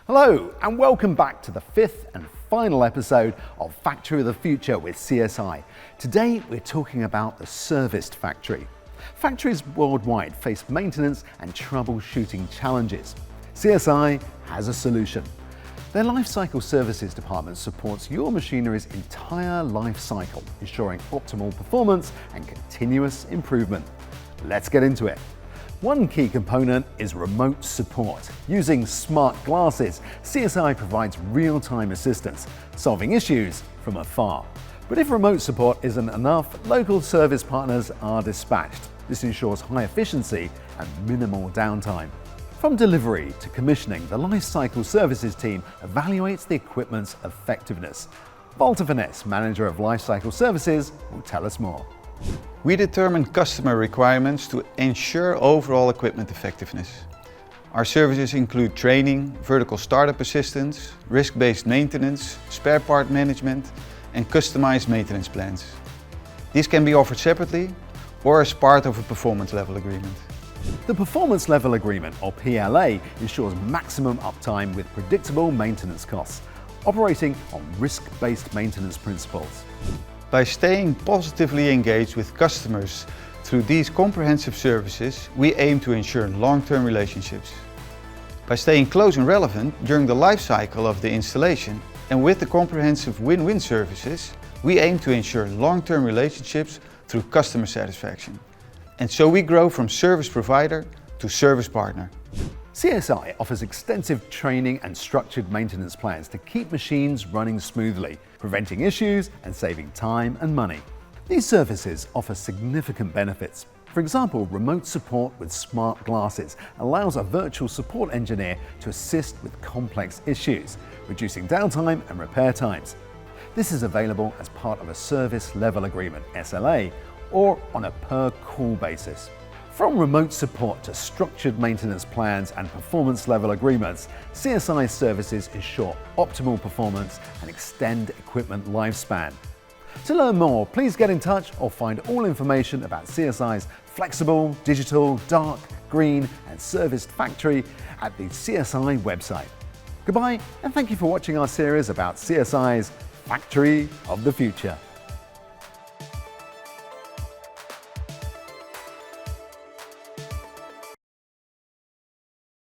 Hello and welcome back to the fifth and final episode of Factory of the Future with CSI. Today we're talking about the serviced factory. Factories worldwide face maintenance and troubleshooting challenges. CSI has a solution. Their Lifecycle Services department supports your machinery's entire life cycle, ensuring optimal performance and continuous improvement. Let's get into it. One key component is remote support. Using smart glasses, CSI provides real-time assistance, solving issues from afar. But if remote support isn't enough, local service partners are dispatched. This ensures high efficiency and minimal downtime. From delivery to commissioning, the Lifecycle Services team evaluates the equipment's effectiveness. Walter Vaness, manager of Lifecycle Services, will tell us more. We determine customer requirements to ensure overall equipment effectiveness. Our services include training, vertical startup assistance, risk-based maintenance, spare part management, and customized maintenance plans. These can be offered separately or as part of a performance level agreement. The Performance Level Agreement, or PLA, ensures maximum uptime with predictable maintenance costs, operating on risk-based maintenance principles. By staying positively engaged with customers through these comprehensive services, we aim to ensure long-term relationships. By staying close and relevant during the life cycle of the installation, and with the comprehensive win-win services, we aim to ensure long-term relationships through customer satisfaction. And so we grow from service provider to service partner. CSI offers extensive training and structured maintenance plans to keep machines running smoothly, preventing issues and saving time and money. These services offer significant benefits. For example, remote support with smart glasses allows a virtual support engineer to assist with complex issues, reducing downtime and repair times. This is available as part of a service level agreement, SLA, or on a per call basis. From remote support to structured maintenance plans and performance level agreements, CSI services ensure optimal performance and extend equipment lifespan. To learn more, please get in touch or find all information about CSI's flexible, digital, dark, green and serviced factory at the CSI website. Goodbye and thank you for watching our series about CSI's Factory of the Future.